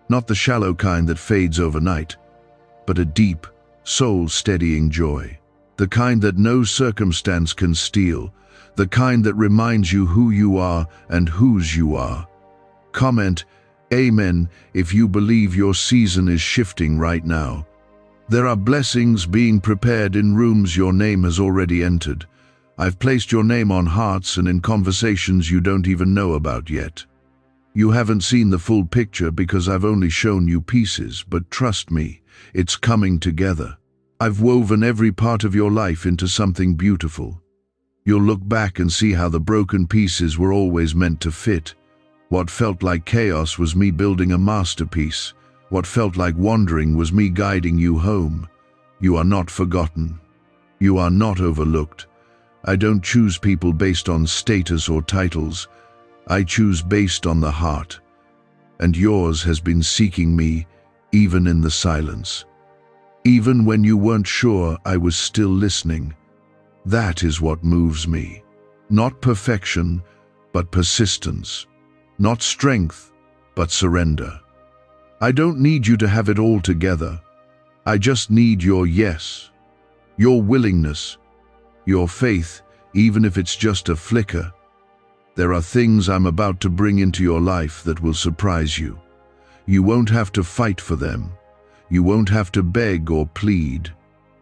Not the shallow kind that fades overnight, but a deep, soul-steadying joy. The kind that no circumstance can steal. The kind that reminds you who you are and whose you are. Comment, Amen, if you believe your season is shifting right now. There are blessings being prepared in rooms your name has already entered. I've placed your name on hearts and in conversations you don't even know about yet. You haven't seen the full picture because I've only shown you pieces, but trust me, it's coming together. I've woven every part of your life into something beautiful. You'll look back and see how the broken pieces were always meant to fit. What felt like chaos was me building a masterpiece. What felt like wandering was me guiding you home. You are not forgotten. You are not overlooked. I don't choose people based on status or titles. I choose based on the heart. And yours has been seeking me, even in the silence. Even when you weren't sure, I was still listening. That is what moves me. Not perfection, but persistence. Not strength, but surrender. I don't need you to have it all together. I just need your yes, your willingness, your faith, even if it's just a flicker. There are things I'm about to bring into your life that will surprise you. You won't have to fight for them. You won't have to beg or plead.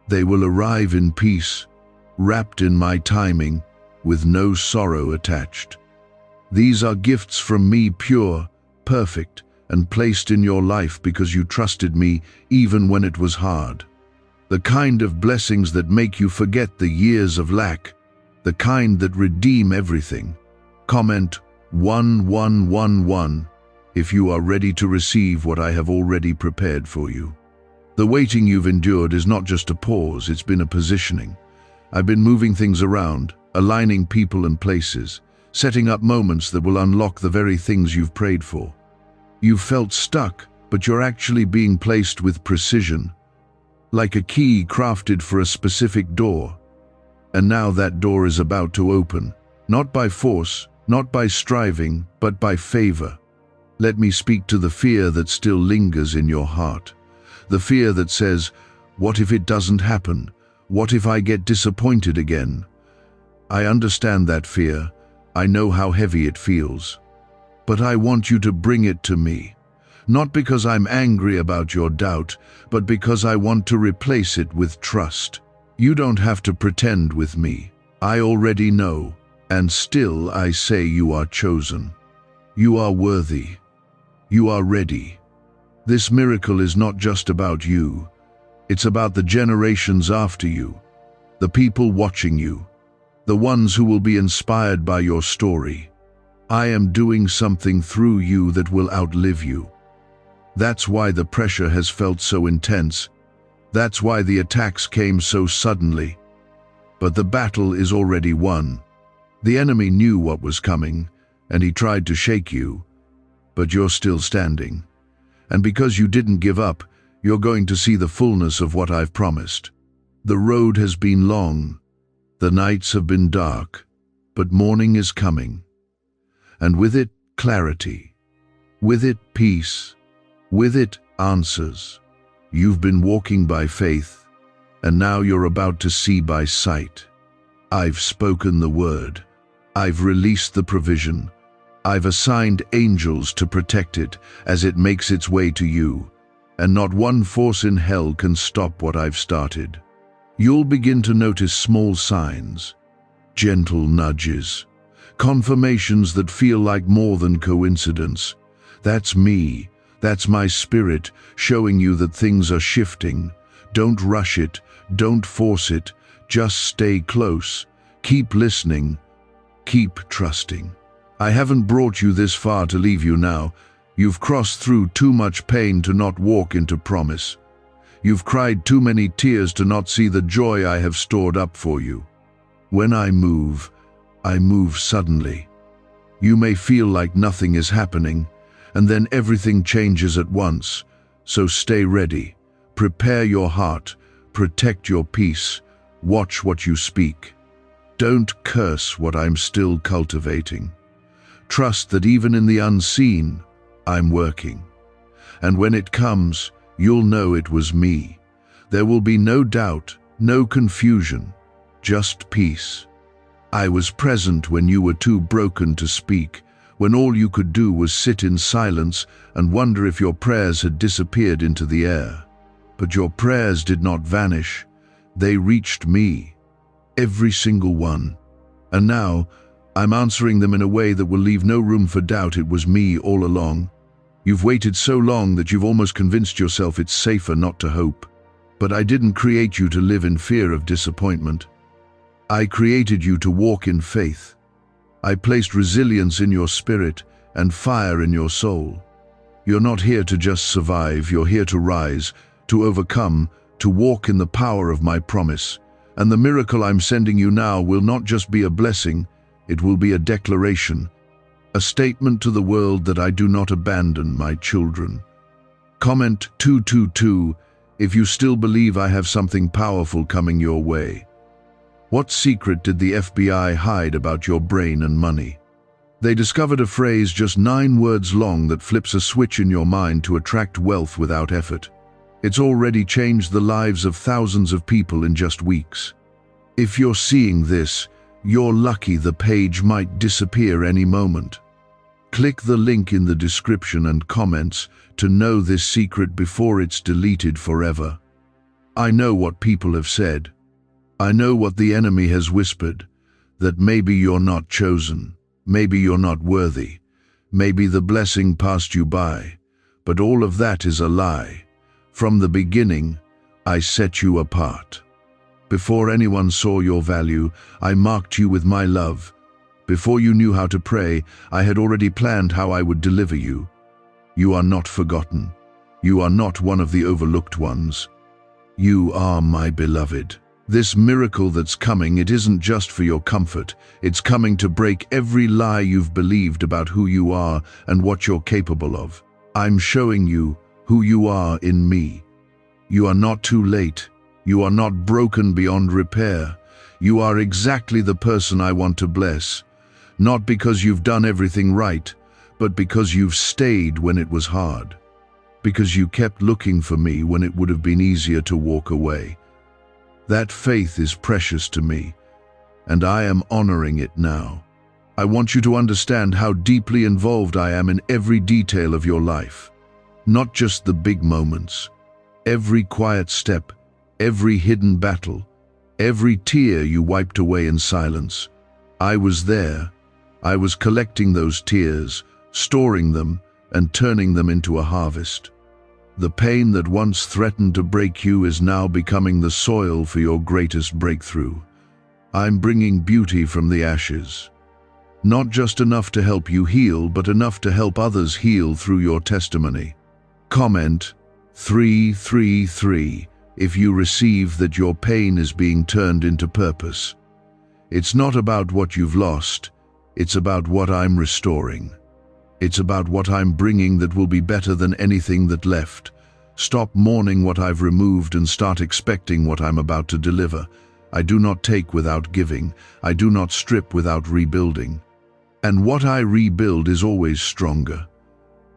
They will arrive in peace, wrapped in my timing, with no sorrow attached. These are gifts from me, pure, perfect, and placed in your life because you trusted me even when it was hard. The kind of blessings that make you forget the years of lack, the kind that redeem everything. Comment 1111 if you are ready to receive what I have already prepared for you. The waiting you've endured is not just a pause, it's been a positioning. I've been moving things around, aligning people and places, setting up moments that will unlock the very things you've prayed for. You've felt stuck, but you're actually being placed with precision, like a key crafted for a specific door. And now that door is about to open, not by force, not by striving, but by favor. Let me speak to the fear that still lingers in your heart. The fear that says, what if it doesn't happen? What if I get disappointed again? I understand that fear. I know how heavy it feels. But I want you to bring it to me. Not because I'm angry about your doubt, but because I want to replace it with trust. You don't have to pretend with me. I already know. And still I say you are chosen. You are worthy. You are ready. This miracle is not just about you. It's about the generations after you, the people watching you, the ones who will be inspired by your story. I am doing something through you that will outlive you. That's why the pressure has felt so intense. That's why the attacks came so suddenly. But the battle is already won. The enemy knew what was coming, and he tried to shake you, but you're still standing. And because you didn't give up, you're going to see the fullness of what I've promised. The road has been long, the nights have been dark, but morning is coming. And with it, clarity. With it, peace. With it, answers. You've been walking by faith, and now you're about to see by sight. I've spoken the word. I've released the provision. I've assigned angels to protect it as it makes its way to you, and not one force in hell can stop what I've started. You'll begin to notice small signs, gentle nudges, confirmations that feel like more than coincidence. That's me, that's my spirit showing you that things are shifting. Don't rush it, don't force it, just stay close, keep listening, keep trusting. I haven't brought you this far to leave you now. You've crossed through too much pain to not walk into promise. You've cried too many tears to not see the joy I have stored up for you. When I move suddenly. You may feel like nothing is happening, and then everything changes at once. So stay ready. Prepare your heart. Protect your peace. Watch what you speak. Don't curse what I'm still cultivating. Trust that even in the unseen, I'm working. And when it comes, you'll know it was me. There will be no doubt, no confusion, just peace. I was present when you were too broken to speak, when all you could do was sit in silence and wonder if your prayers had disappeared into the air. But your prayers did not vanish. They reached me, every single one. And now, I'm answering them in a way that will leave no room for doubt it was me all along. You've waited so long that you've almost convinced yourself it's safer not to hope. But I didn't create you to live in fear of disappointment. I created you to walk in faith. I placed resilience in your spirit and fire in your soul. You're not here to just survive, you're here to rise, to overcome, to walk in the power of my promise. And the miracle I'm sending you now will not just be a blessing, it will be a declaration, a statement to the world that I do not abandon my children. Comment 222 if you still believe I have something powerful coming your way. What secret did the FBI hide about your brain and money? They discovered a phrase just 9 words long that flips a switch in your mind to attract wealth without effort. It's already changed the lives of thousands of people in just weeks. If you're seeing this, you're lucky. The page might disappear any moment. Click the link in the description and comments to know this secret before it's deleted forever. I know what people have said. I know what the enemy has whispered, that maybe you're not chosen, maybe you're not worthy, maybe the blessing passed you by, but all of that is a lie. From the beginning, I set you apart. Before anyone saw your value, I marked you with my love. Before you knew how to pray, I had already planned how I would deliver you. You are not forgotten. You are not one of the overlooked ones. You are my beloved. This miracle that's coming, it isn't just for your comfort. It's coming to break every lie you've believed about who you are and what you're capable of. I'm showing you who you are in me. You are not too late. You are not broken beyond repair. You are exactly the person I want to bless. Not because you've done everything right, but because you've stayed when it was hard. Because you kept looking for me when it would have been easier to walk away. That faith is precious to me, and I am honoring it now. I want you to understand how deeply involved I am in every detail of your life. Not just the big moments. Every quiet step, every hidden battle, every tear you wiped away in silence. I was there. I was collecting those tears, storing them, and turning them into a harvest. The pain that once threatened to break you is now becoming the soil for your greatest breakthrough. I'm bringing beauty from the ashes. Not just enough to help you heal, but enough to help others heal through your testimony. Comment 333 if you receive that your pain is being turned into purpose. It's not about what you've lost, it's about what I'm restoring. It's about what I'm bringing that will be better than anything that left. Stop mourning what I've removed and start expecting what I'm about to deliver. I do not take without giving. I do not strip without rebuilding. And what I rebuild is always stronger.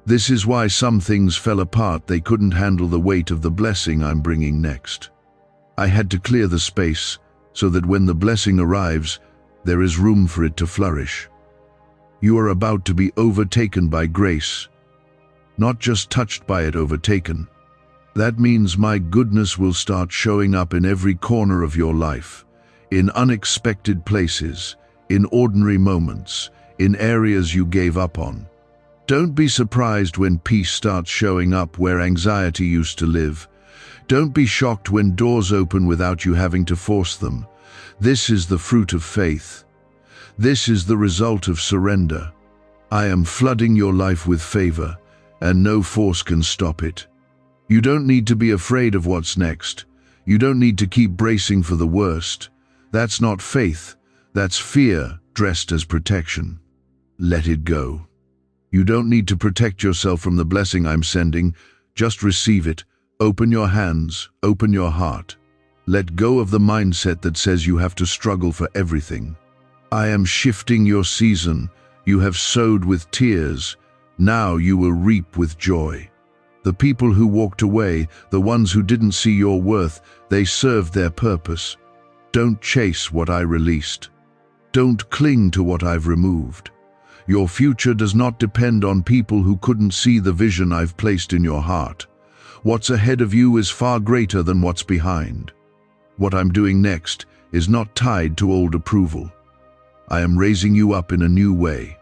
This is why some things fell apart. They couldn't handle the weight of the blessing I'm bringing next. I had to clear the space so that when the blessing arrives, there is room for it to flourish. You are about to be overtaken by grace, not just touched by it, overtaken. That means my goodness will start showing up in every corner of your life, in unexpected places, in ordinary moments, in areas you gave up on. Don't be surprised when peace starts showing up where anxiety used to live. Don't be shocked when doors open without you having to force them. This is the fruit of faith. This is the result of surrender. I am flooding your life with favor, and no force can stop it. You don't need to be afraid of what's next. You don't need to keep bracing for the worst. That's not faith. That's fear dressed as protection. Let it go. You don't need to protect yourself from the blessing I'm sending. Just receive it. Open your hands, open your heart. Let go of the mindset that says you have to struggle for everything. I am shifting your season. You have sowed with tears. Now you will reap with joy. The people who walked away, the ones who didn't see your worth, they served their purpose. Don't chase what I released. Don't cling to what I've removed. Your future does not depend on people who couldn't see the vision I've placed in your heart. What's ahead of you is far greater than what's behind. What I'm doing next is not tied to old approval. I am raising you up in a new way,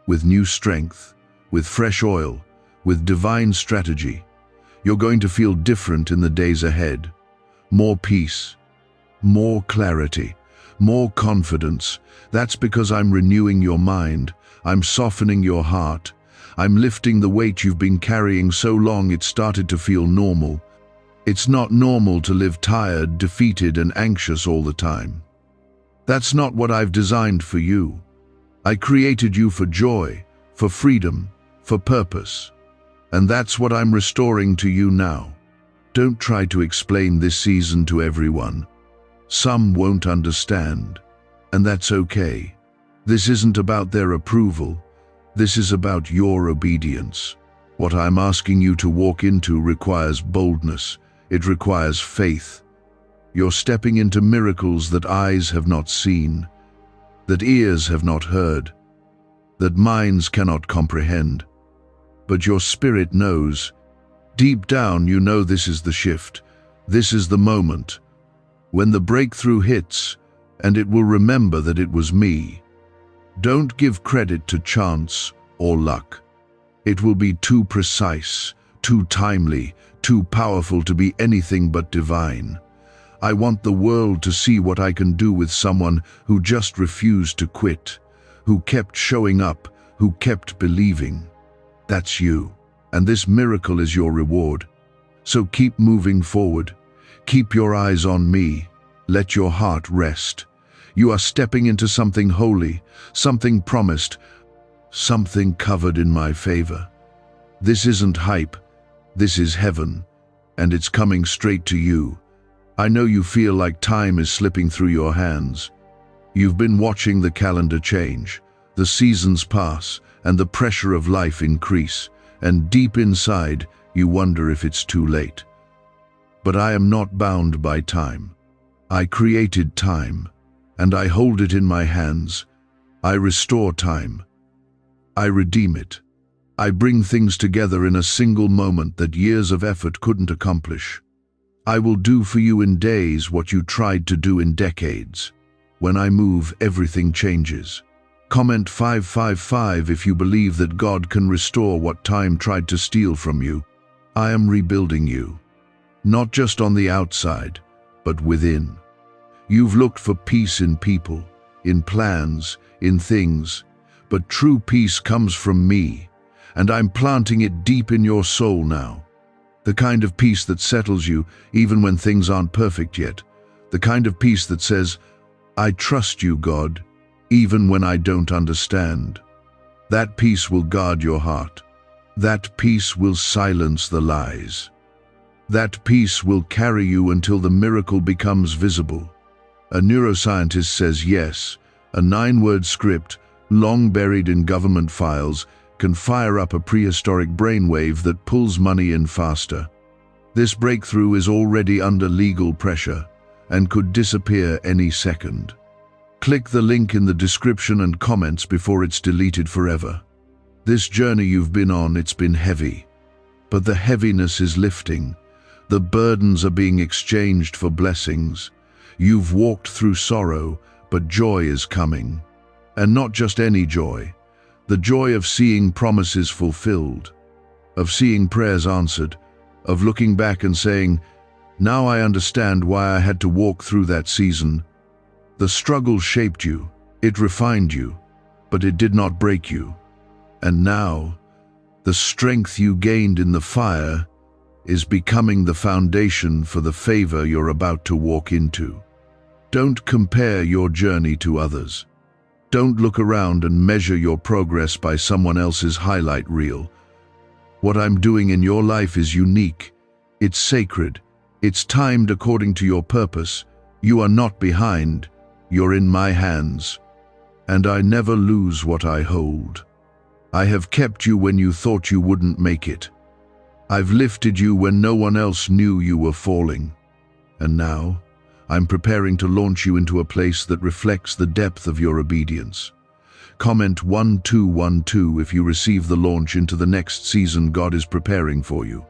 with new strength, with fresh oil, with divine strategy. You're going to feel different in the days ahead. More peace, more clarity, more confidence. That's because I'm renewing your mind. I'm softening your heart. I'm lifting the weight you've been carrying so long it started to feel normal. It's not normal to live tired, defeated, and anxious all the time. That's not what I've designed for you. I created you for joy, for freedom, for purpose. And that's what I'm restoring to you now. Don't try to explain this season to everyone. Some won't understand, and that's okay. This isn't about their approval. This is about your obedience. What I'm asking you to walk into requires boldness. It requires faith. You're stepping into miracles that eyes have not seen, that ears have not heard, that minds cannot comprehend. But your spirit knows. Deep down, you know this is the shift. This is the moment when the breakthrough hits, and it will remember that it was me. Don't give credit to chance or luck. It will be too precise, too timely, too powerful to be anything but divine. I want the world to see what I can do with someone who just refused to quit, who kept showing up, who kept believing. That's you, and this miracle is your reward. So keep moving forward. Keep your eyes on me. Let your heart rest. You are stepping into something holy, something promised, something covered in my favor. This isn't hype. This is heaven, and it's coming straight to you. I know you feel like time is slipping through your hands. You've been watching the calendar change, the seasons pass, and the pressure of life increase, and deep inside, you wonder if it's too late. But I am not bound by time. I created time, and I hold it in my hands. I restore time. I redeem it. I bring things together in a single moment that years of effort couldn't accomplish. I will do for you in days what you tried to do in decades. When I move, everything changes. Comment 555 if you believe that God can restore what time tried to steal from you. I am rebuilding you, not just on the outside, but within. You've looked for peace in people, in plans, in things, but true peace comes from me, and I'm planting it deep in your soul now. The kind of peace that settles you even when things aren't perfect yet. The kind of peace that says, I trust you, God, even when I don't understand. That peace will guard your heart. That peace will silence the lies. That peace will carry you until the miracle becomes visible. A neuroscientist says yes, a 9-word script, long buried in government files, can fire up a prehistoric brainwave that pulls money in faster. This breakthrough is already under legal pressure and could disappear any second. Click the link in the description and comments before it's deleted forever. This journey you've been on, it's been heavy, but the heaviness is lifting. The burdens are being exchanged for blessings. You've walked through sorrow, but joy is coming. And not just any joy. The joy of seeing promises fulfilled, of seeing prayers answered, of looking back and saying, now I understand why I had to walk through that season. The struggle shaped you, it refined you, but it did not break you. And now, the strength you gained in the fire is becoming the foundation for the favor you're about to walk into. Don't compare your journey to others. Don't look around and measure your progress by someone else's highlight reel. What I'm doing in your life is unique. It's sacred. It's timed according to your purpose. You are not behind. You're in my hands. And I never lose what I hold. I have kept you when you thought you wouldn't make it. I've lifted you when no one else knew you were falling. And now, I'm preparing to launch you into a place that reflects the depth of your obedience. Comment 1212 if you receive the launch into the next season God is preparing for you.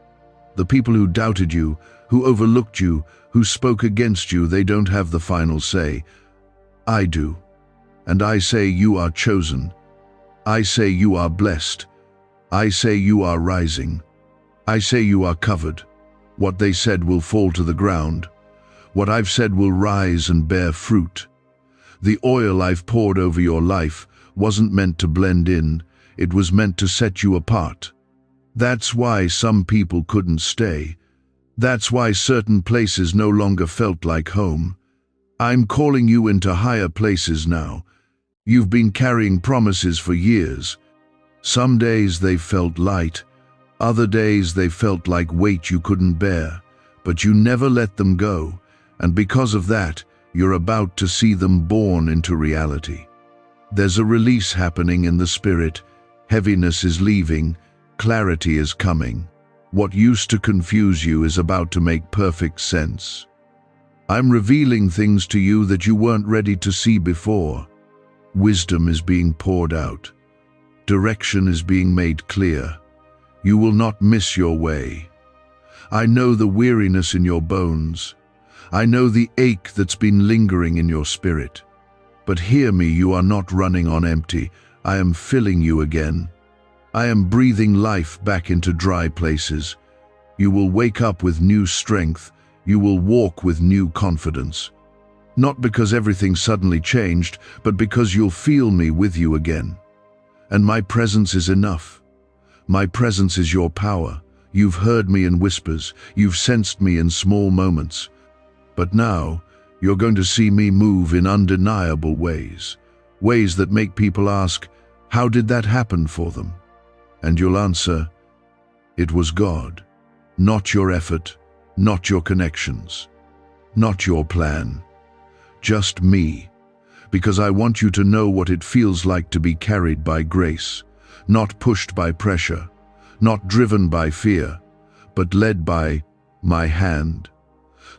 The people who doubted you, who overlooked you, who spoke against you, they don't have the final say. I do. And I say you are chosen. I say you are blessed. I say you are rising. I say you are covered. What they said will fall to the ground. What I've said will rise and bear fruit. The oil I've poured over your life wasn't meant to blend in, it was meant to set you apart. That's why some people couldn't stay. That's why certain places no longer felt like home. I'm calling you into higher places now. You've been carrying promises for years. Some days they felt light, other days they felt like weight you couldn't bear, but you never let them go, and because of that, you're about to see them born into reality. There's a release happening in the spirit, heaviness is leaving, clarity is coming. What used to confuse you is about to make perfect sense. I'm revealing things to you that you weren't ready to see before. Wisdom is being poured out. Direction is being made clear. You will not miss your way. I know the weariness in your bones. I know the ache that's been lingering in your spirit. But hear me, you are not running on empty. I am filling you again. I am breathing life back into dry places. You will wake up with new strength. You will walk with new confidence. Not because everything suddenly changed, but because you'll feel me with you again. And my presence is enough. My presence is your power. You've heard me in whispers. You've sensed me in small moments. But now, you're going to see me move in undeniable ways. Ways that make people ask, how did that happen for them? And you'll answer, it was God. Not your effort, not your connections, not your plan. Just me, because I want you to know what it feels like to be carried by grace, not pushed by pressure, not driven by fear, but led by my hand,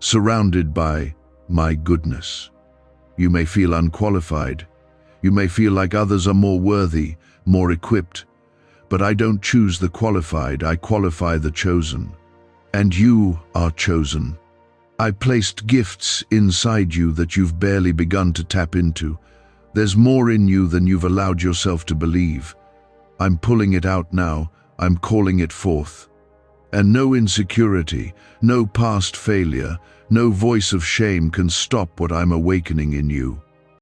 surrounded by my goodness. You may feel unqualified. You may feel like others are more worthy, more equipped, but I don't choose the qualified, I qualify the chosen. And you are chosen. I placed gifts inside you that you've barely begun to tap into. There's more in you than you've allowed yourself to believe. I'm pulling it out now. I'm calling it forth. And no insecurity, no past failure, no voice of shame can stop what I'm awakening in you.